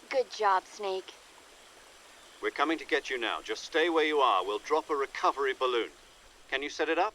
Good job, Snake. We're coming to get you now. Just stay where you are. We'll drop a recovery balloon. Can you set it up?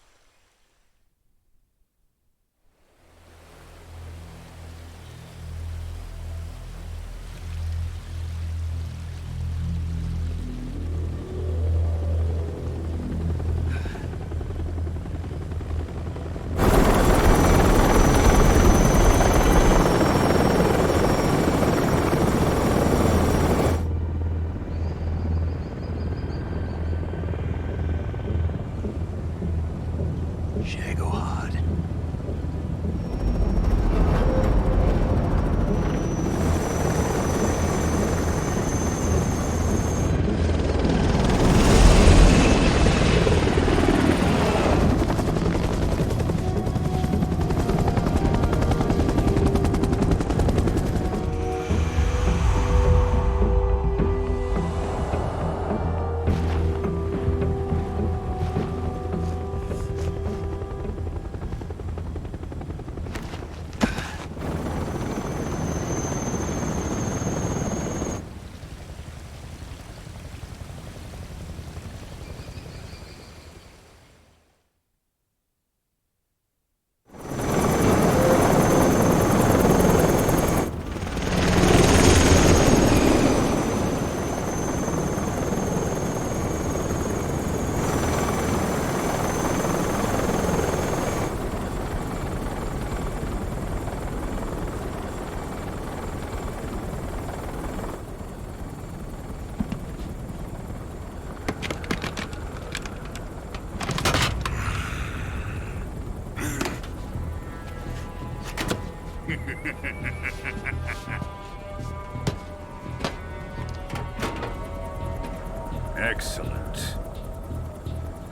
Excellent.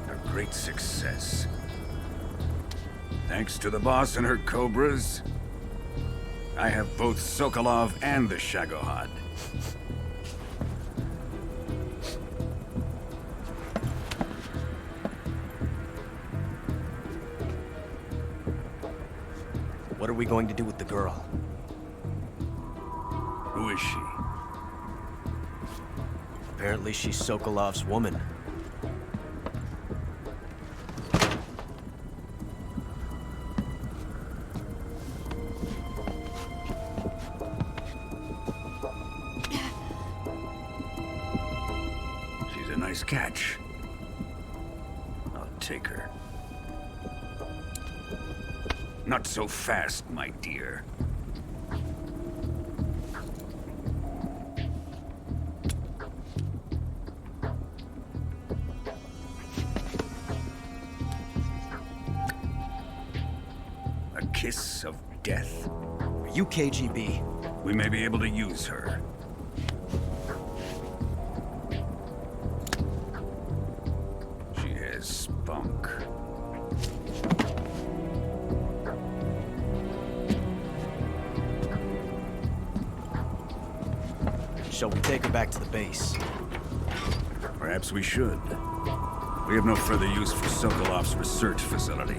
A great success. Thanks to the boss and her cobras, I have both Sokolov and the Shagohod. What are we going to do with the girl? Who is she? Apparently she's Sokolov's woman. She's a nice catch. I'll take her. Not so fast, my dear. A kiss of death? Are you KGB? We may be able to use her. She has spunk. Shall we take her back to the base? Perhaps we should. We have no further use for Sokolov's research facility.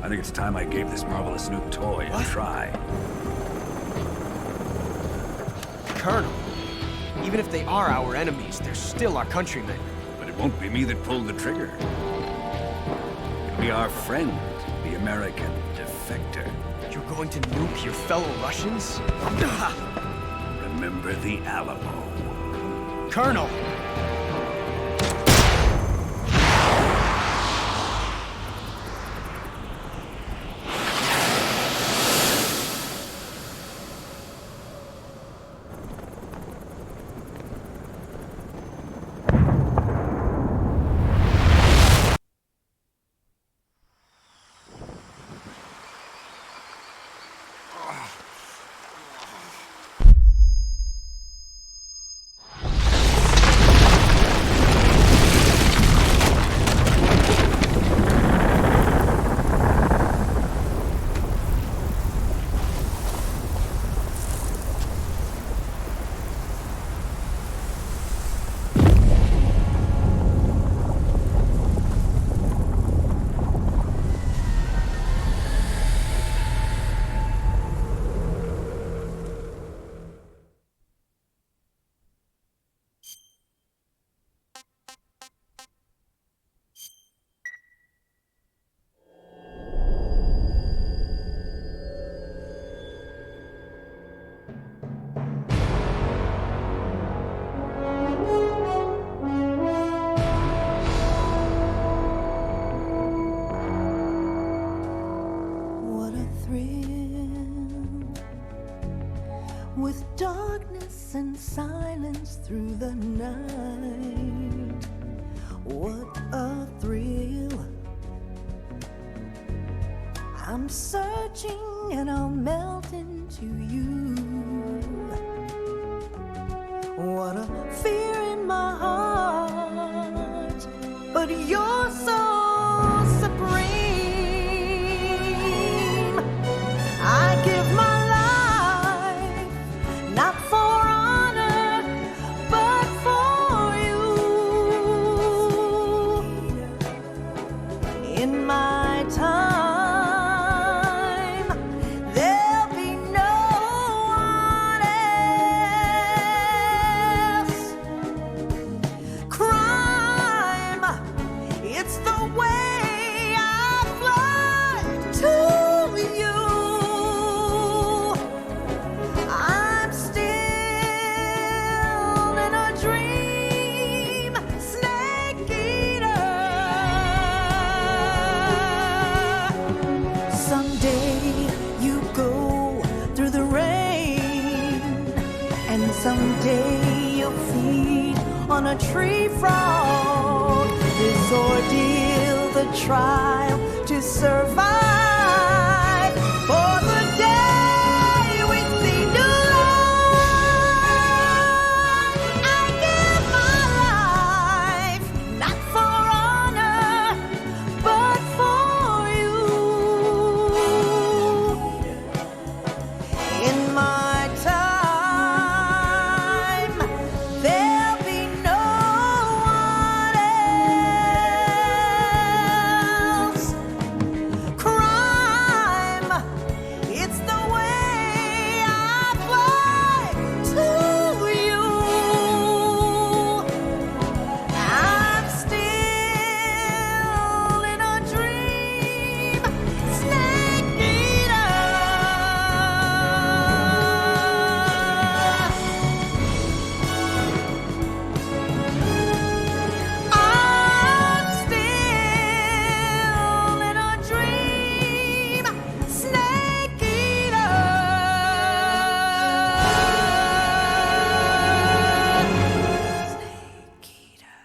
I think it's time I gave this marvelous new toy a try. Colonel, even if they are our enemies, they're still our countrymen. But it won't be me that pulled the trigger. It'll be our friend, the American defector. You're going to nuke your fellow Russians? Remember the Alamo. Colonel! darkness and silence through the night. What a thrill. I'm searching and I'll melt into you. What a fear in my heart, but you're so supreme. I give my life, not for honor, but for you. In my time, there'll be no one else. Crime, it's the way I fly to you. I'm still in a dream, snake eater. Someday you go through the rain, and someday you'll feed on a tree frog. This ordeal, the trial to survive for the day we see new light. I give my life, not for honor, but for you. In my time, there'll be no one else. Crime, it's the way I fly to you. I'm still in a dream, snake eater. I'm still in a dream, snake eater. Snake eater.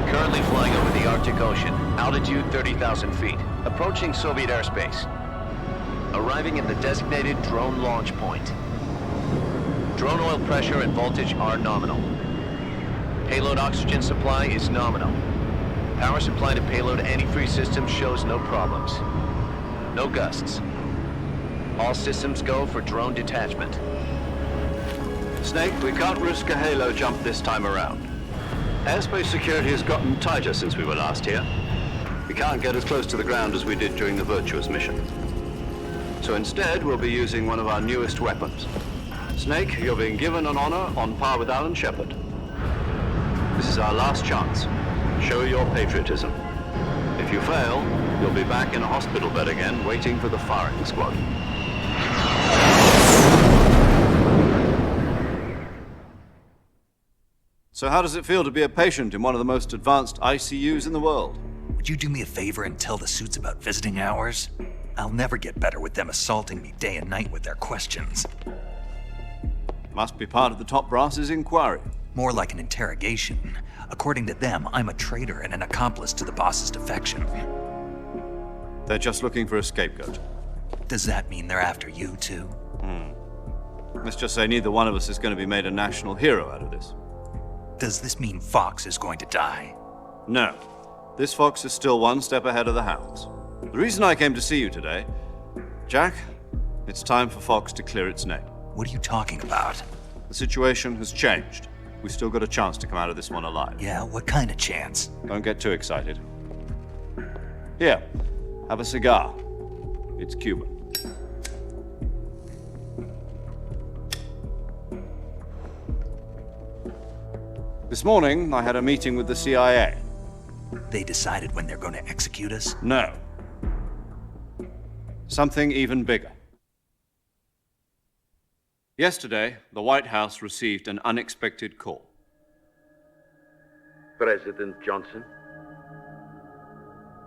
Currently flying over the Arctic Ocean, altitude 30,000 feet, approaching Soviet airspace. Arriving at the designated drone launch point. Drone oil pressure and voltage are nominal. Payload oxygen supply is nominal. Power supply to payload antifreeze system shows no problems. No gusts. All systems go for drone detachment. Snake, we can't risk a halo jump this time around. Airspace security has gotten tighter since we were last here. We can't get as close to the ground as we did during the Virtuous mission. So instead, we'll be using one of our newest weapons. Snake, you're being given an honor on par with Alan Shepard. This is our last chance. Show your patriotism. If you fail, you'll be back in a hospital bed again, waiting for the firing squad. So how does it feel to be a patient in one of the most advanced ICUs in the world? Would you do me a favor and tell the suits about visiting hours? I'll never get better with them assaulting me day and night with their questions. Must be part of the top brass's inquiry. More like an interrogation. According to them, I'm a traitor and an accomplice to the boss's defection. They're just looking for a scapegoat. Does that mean they're after you, too? Let's just say neither one of us is going to be made a national hero out of this. Does this mean Fox is going to die? No. This fox is still one step ahead of the hounds. The reason I came to see you today, Jack, it's time for Fox to clear its name. What are you talking about? The situation has changed. We've still got a chance to come out of this one alive. Yeah, what kind of chance? Don't get too excited. Here, have a cigar. It's Cuban. This morning, I had a meeting with the CIA. They decided when they're going to execute us? No. Something even bigger. Yesterday, the White House received an unexpected call. President Johnson?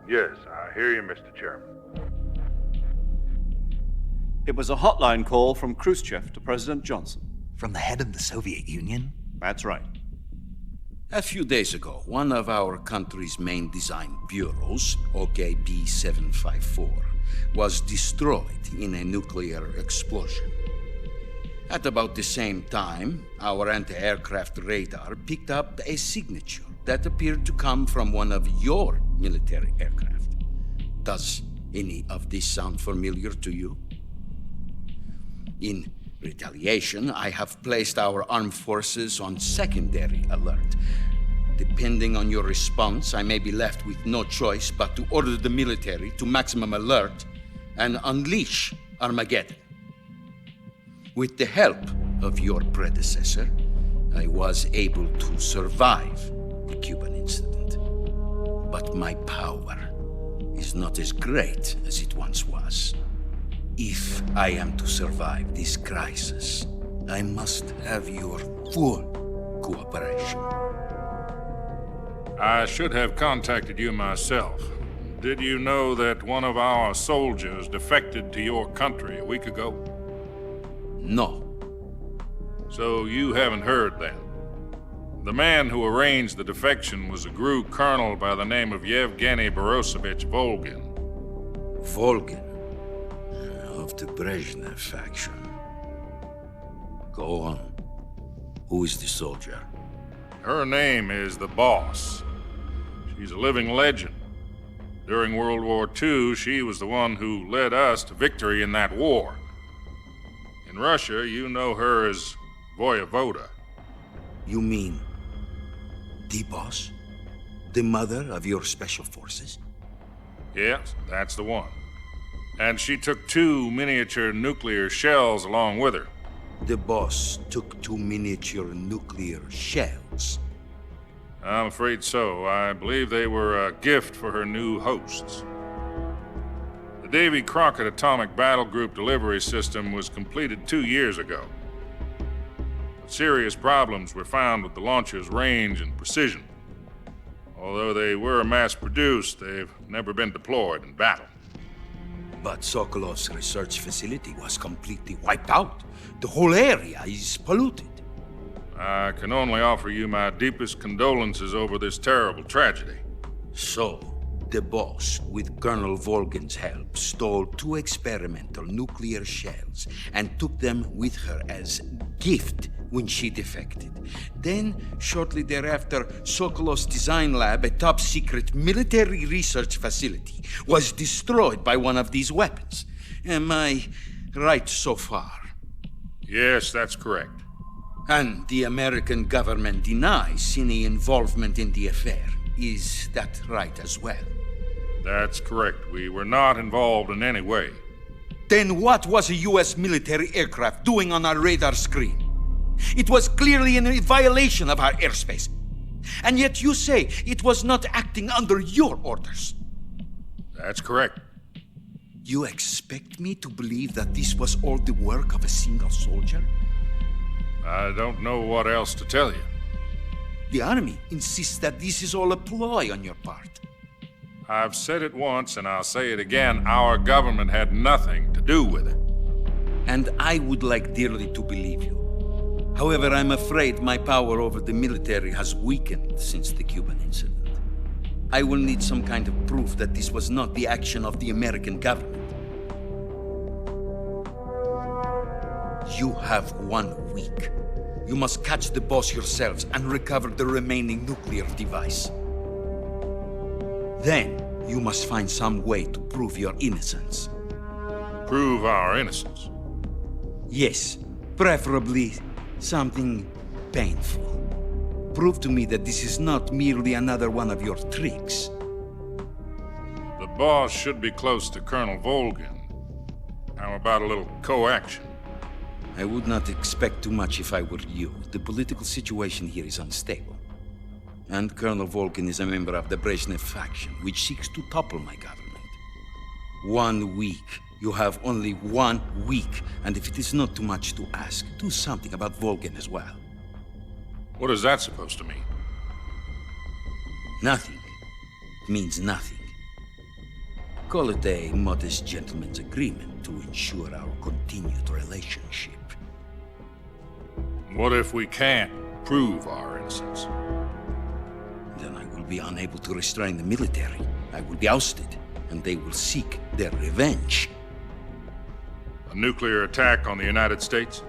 Yes, I hear you, Mr. Chairman. It was a hotline call from Khrushchev to President Johnson. From the head of the Soviet Union? That's right. A few days ago, one of our country's main design bureaus, OKB 754, was destroyed in a nuclear explosion. At about the same time, our anti-aircraft radar picked up a signature that appeared to come from one of your military aircraft. Does any of this sound familiar to you? In retaliation, I have placed our armed forces on secondary alert. Depending on your response, I may be left with no choice but to order the military to maximum alert and unleash Armageddon. With the help of your predecessor, I was able to survive the Cuban incident. But my power is not as great as it once was. If I am to survive this crisis, I must have your full cooperation. I should have contacted you myself. Did you know that one of our soldiers defected to your country a week ago? No. So you haven't heard then. The man who arranged the defection was a GRU colonel by the name of Yevgeny Borosovich Volgin. Volgin, of the Brezhnev faction. Go on. Who is the soldier? Her name is the Boss. She's a living legend. During World War II, she was the one who led us to victory in that war. In Russia, you know her as Voyevoda. You mean the Boss? The mother of your special forces? Yes, that's the one. And she took 2 miniature nuclear shells along with her. The Boss took 2 miniature nuclear shells. I'm afraid so. I believe they were a gift for her new hosts. The Davy Crockett Atomic Battle Group delivery system was completed 2 years ago. But serious problems were found with the launcher's range and precision. Although they were mass-produced, they've never been deployed in battle. But Sokolov's research facility was completely wiped out. The whole area is polluted. I can only offer you my deepest condolences over this terrible tragedy. So, the Boss, with Colonel Volgin's help, stole 2 experimental nuclear shells and took them with her as gift when she defected. Then, shortly thereafter, Sokolov's design lab, a top-secret military research facility, was destroyed by one of these weapons. Am I right so far? Yes, that's correct. And the American government denies any involvement in the affair. Is that right as well? That's correct. We were not involved in any way. Then what was a U.S. military aircraft doing on our radar screen? It was clearly in violation of our airspace. And yet you say it was not acting under your orders. That's correct. You expect me to believe that this was all the work of a single soldier? I don't know what else to tell you. The Army insists that this is all a ploy on your part. I've said it once and I'll say it again. Our government had nothing to do with it. And I would like dearly to believe you. However, I'm afraid my power over the military has weakened since the Cuban incident. I will need some kind of proof that this was not the action of the American government. You have 1 week. You must catch the Boss yourselves and recover the remaining nuclear device. Then, you must find some way to prove your innocence. Prove our innocence? Yes, preferably something painful. Prove to me that this is not merely another one of your tricks. The Boss should be close to Colonel Volgin. How about a little co-action? I would not expect too much if I were you. The political situation here is unstable. And Colonel Volgin is a member of the Brezhnev faction, which seeks to topple my government. 1 week, You have only 1 week, and if it is not too much to ask, do something about Volgin as well. What is that supposed to mean? Nothing. It means nothing. Call it a modest gentleman's agreement to ensure our continued relationship. What if we can't prove our innocence? Then I will be unable to restrain the military. I will be ousted, and they will seek their revenge. A nuclear attack on the United States?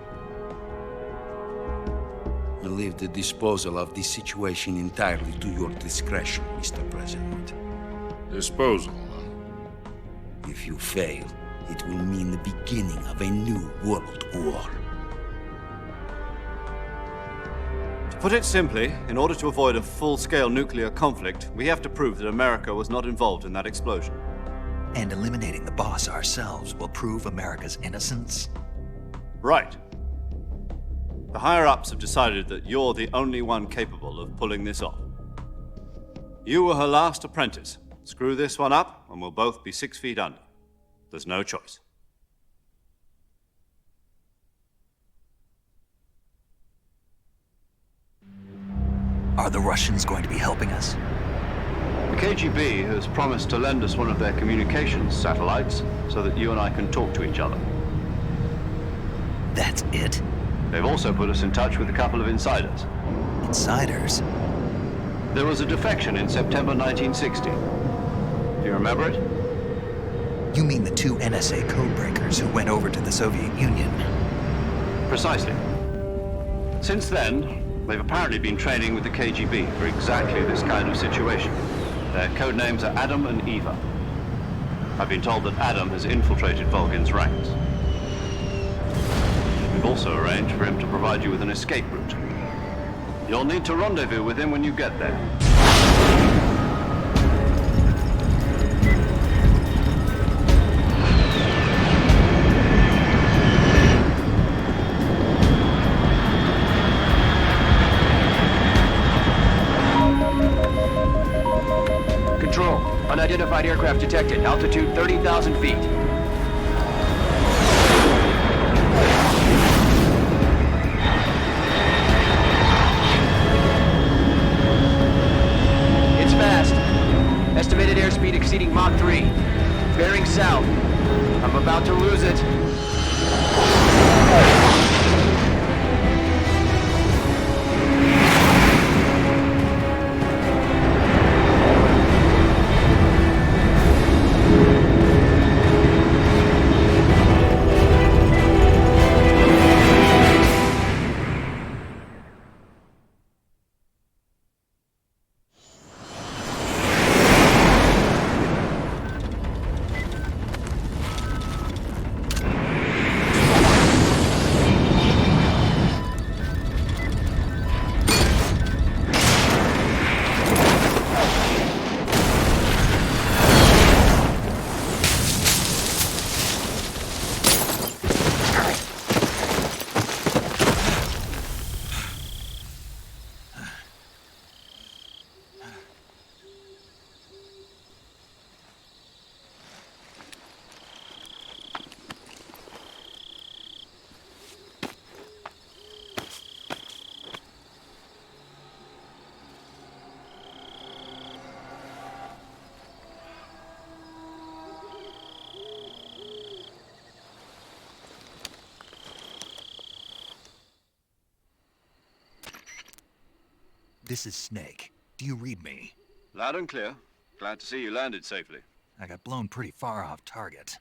I leave the disposal of this situation entirely to your discretion, Mr. President. Disposal, huh? If you fail, it will mean the beginning of a new world war. To put it simply, in order to avoid a full-scale nuclear conflict, we have to prove that America was not involved in that explosion. And eliminating the boss ourselves will prove America's innocence? Right. The higher-ups have decided that you're the only one capable of pulling this off. You were her last apprentice. Screw this one up, and we'll both be 6 feet under. There's no choice. Are the Russians going to be helping us? The KGB has promised to lend us one of their communications satellites so that you and I can talk to each other. That's it? They've also put us in touch with a couple of insiders. Insiders? There was a defection in September 1960. Do you remember it? You mean the 2 NSA codebreakers who went over to the Soviet Union? Precisely. Since then, they've apparently been training with the KGB for exactly this kind of situation. Their code names are Adam and Eva. I've been told that Adam has infiltrated Volgin's ranks. We've also arranged for him to provide you with an escape route. You'll need to rendezvous with him when you get there. Control, unidentified aircraft detected. Altitude 30,000 feet. It's fast. Estimated airspeed exceeding Mach 3. Bearing south. I'm about to lose it. This is Snake. Do you read me? Loud and clear. Glad to see you landed safely. I got blown pretty far off target.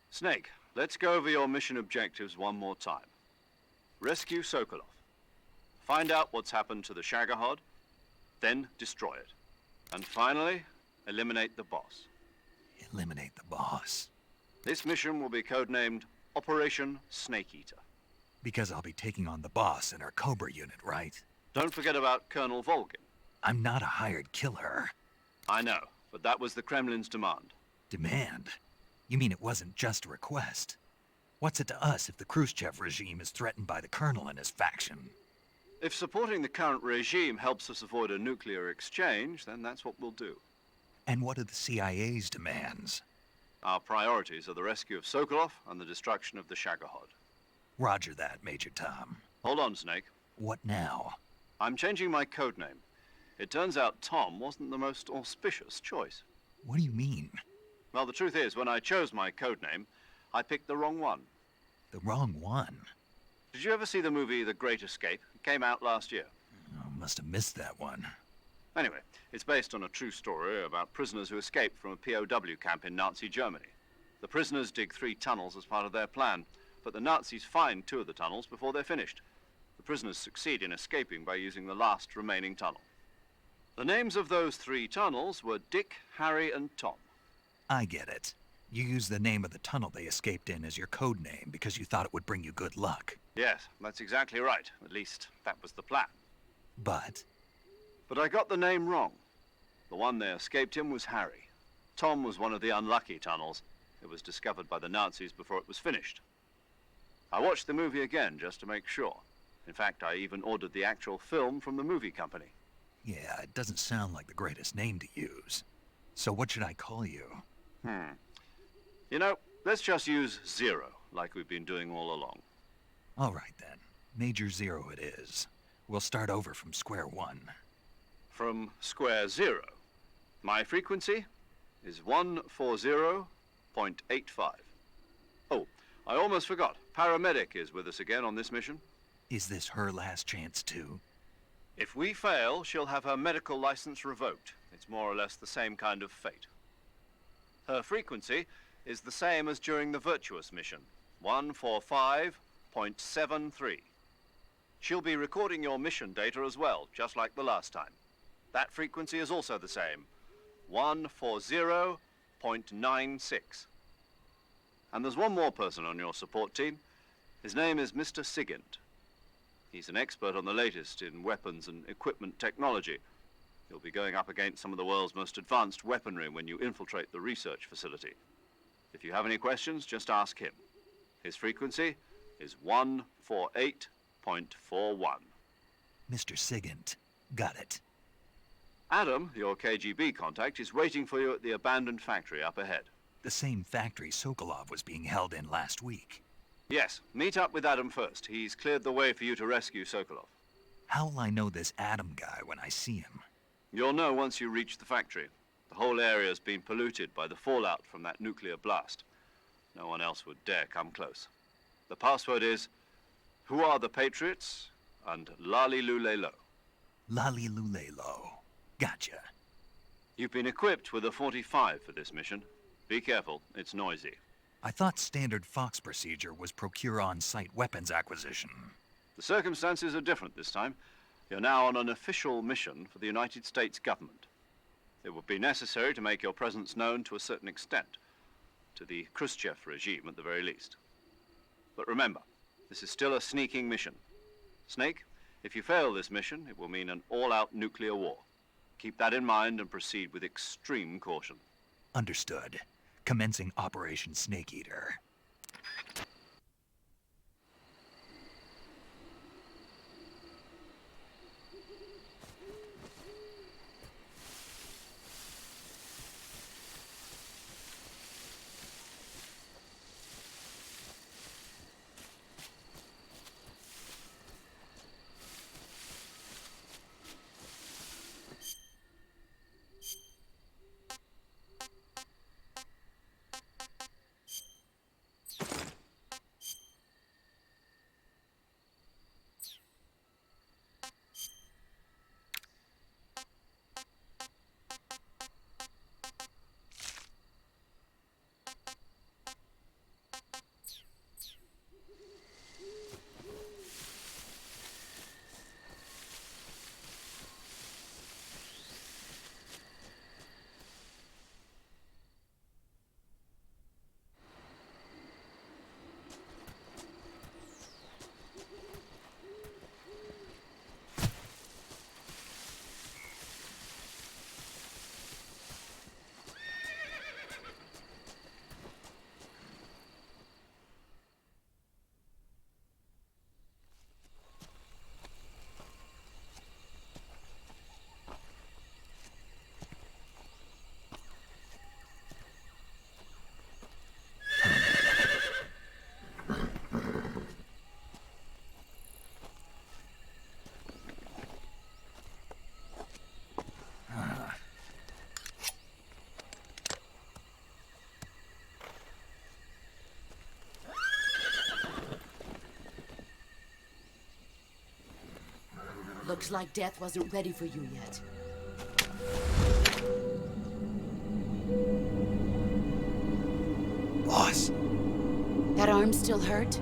Snake, let's go over your mission objectives one more time. Rescue Sokolov. Find out what's happened to the Shagohod, then destroy it. And finally, eliminate the boss. Eliminate the boss. This mission will be codenamed Operation Snake Eater. Because I'll be taking on the boss in our Cobra unit, right? Don't forget about Colonel Volgin. I'm not a hired killer. I know, but that was the Kremlin's demand. Demand? You mean it wasn't just a request? What's it to us if the Khrushchev regime is threatened by the Colonel and his faction? If supporting the current regime helps us avoid a nuclear exchange, then that's what we'll do. And what are the CIA's demands? Our priorities are the rescue of Sokolov and the destruction of the Shagohod. Roger that, Major Tom. Hold on, Snake. What now? I'm changing my code name. It turns out Tom wasn't the most auspicious choice. What do you mean? Well, the truth is, when I chose my code name, I picked the wrong one. The wrong one? Did you ever see the movie The Great Escape? It came out last year. Oh, must have missed that one. Anyway, it's based on a true story about prisoners who escaped from a POW camp in Nazi Germany. The prisoners dig 3 tunnels as part of their plan, but the Nazis find 2 of the tunnels before they're finished. The prisoners succeed in escaping by using the last remaining tunnel. The names of those 3 tunnels were Dick, Harry, and Tom. I get it. You used the name of the tunnel they escaped in as your code name because you thought it would bring you good luck. Yes, that's exactly right. At least, that was the plan. But But I got the name wrong. The one they escaped in was Harry. Tom was one of the unlucky tunnels. It was discovered by the Nazis before it was finished. I watched the movie again just to make sure. In fact, I even ordered the actual film from the movie company. yeah, it doesn't sound like the greatest name to use. So what should I call you? You know, let's just use Zero, like we've been doing all along. All right then. Major Zero it is. We'll start over from square one. From square 0. My frequency is 140.85. Oh, I almost forgot. Paramedic is with us again on this mission. Is this her last chance too? If we fail, she'll have her medical license revoked. It's more or less the same kind of fate. Her frequency is the same as during the Virtuous mission, 145.73. She'll be recording your mission data as well, just like the last time. That frequency is also the same, 140.96. And there's one more person on your support team. His name is Mr. Sigint. He's an expert on the latest in weapons and equipment technology. You'll be going up against some of the world's most advanced weaponry when you infiltrate the research facility. If you have any questions, just ask him. His frequency is 148.41. Mr. Sigint. Got it. Adam, your KGB contact, is waiting for you at the abandoned factory up ahead. The same factory Sokolov was being held in last week. Yes, meet up with Adam first. He's cleared the way for you to rescue Sokolov. How'll I know this Adam guy when I see him? You'll know once you reach the factory. The whole area's been polluted by the fallout from that nuclear blast. No one else would dare come close. The password is, "Who are the Patriots?" and "Lali Lulelo." Lali Lulelo. Gotcha. You've been equipped with a 45 for this mission. Be careful, it's noisy. I thought standard Fox procedure was procure on-site weapons acquisition. The circumstances are different this time. You're now on an official mission for the United States government. It would be necessary to make your presence known to a certain extent, to the Khrushchev regime at the very least. But remember, this is still a sneaking mission. Snake, if you fail this mission, it will mean an all-out nuclear war. Keep that in mind and proceed with extreme caution. Understood. Commencing Operation Snake Eater. Looks like death wasn't ready for you yet. Boss. That arm still hurt?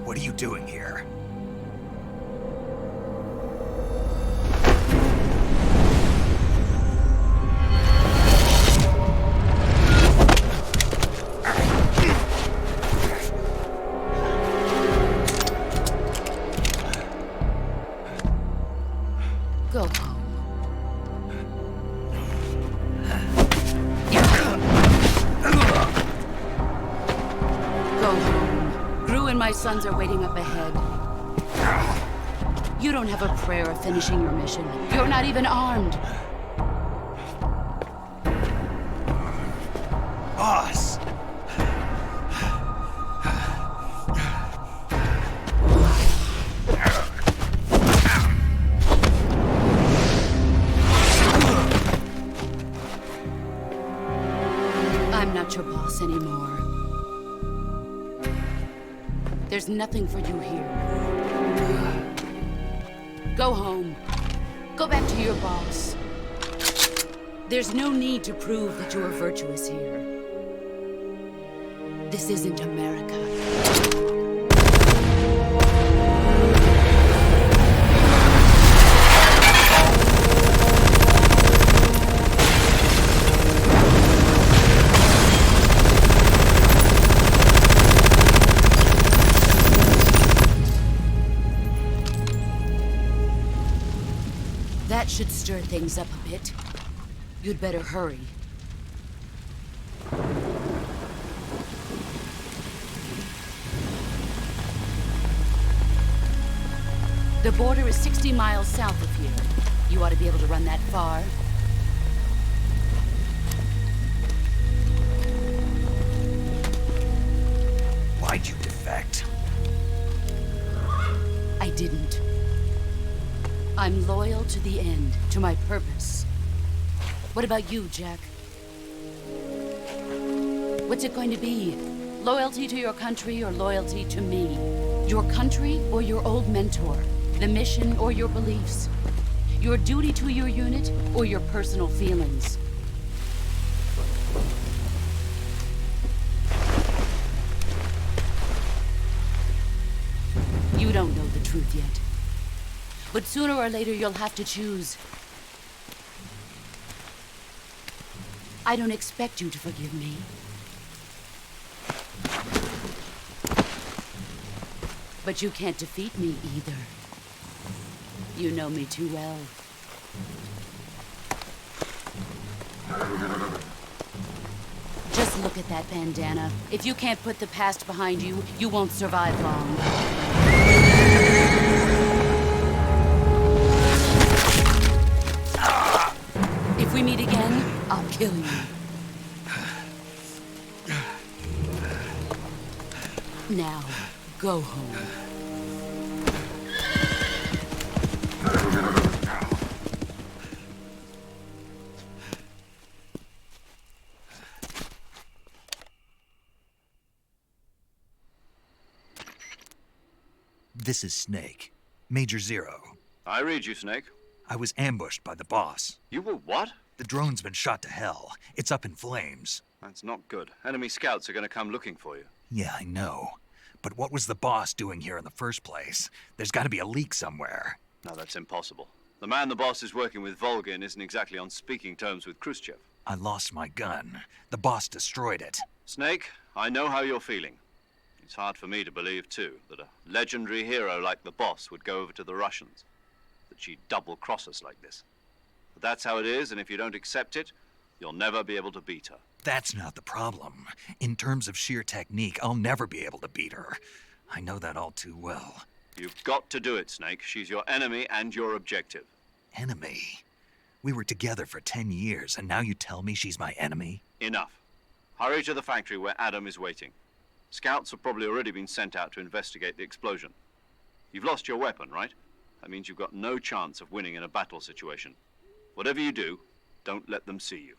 What are you doing here? Go home. Go home. Gru and my sons are waiting up ahead. You don't have a prayer of finishing your mission. You're not even armed. Boss! I'm not your boss anymore. There's nothing for you here. Go home. Go back to your boss. There's no need to prove that you are virtuous here. This isn't America. That should stir things up a bit. You'd better hurry. The border is 60 miles south of here. You ought to be able to run that far. Why'd you defect? I didn't. I'm loyal to the end, to my purpose. What about you, Jack? What's it going to be? Loyalty to your country or loyalty to me? Your country or your old mentor? The mission or your beliefs? Your duty to your unit or your personal feelings? You don't know the truth yet. But sooner or later, you'll have to choose. I don't expect you to forgive me. But you can't defeat me either. You know me too well. Just look at that bandana. If you can't put the past behind you, you won't survive long. If we meet again, I'll kill you. Now, go home. This is Snake. Major Zero. I read you, Snake. I was ambushed by the boss. You were what? The drone's been shot to hell. It's up in flames. That's not good. Enemy scouts are going to come looking for you. Yeah, I know. But what was the boss doing here in the first place? There's got to be a leak somewhere. No, that's impossible. The man the boss is working with, Volgin, isn't exactly on speaking terms with Khrushchev. I lost my gun. The boss destroyed it. Snake, I know how you're feeling. It's hard for me to believe, too, that a legendary hero like the boss would go over to the Russians. That she'd double-cross us like this. But that's how it is, and if you don't accept it, you'll never be able to beat her. That's not the problem. In terms of sheer technique, I'll never be able to beat her. I know that all too well. You've got to do it, Snake. She's your enemy and your objective. Enemy? We were together for 10 years, and now you tell me she's my enemy? Enough. Hurry to the factory where Adam is waiting. Scouts have probably already been sent out to investigate the explosion. You've lost your weapon, right? That means you've got no chance of winning in a battle situation. Whatever you do, don't let them see you.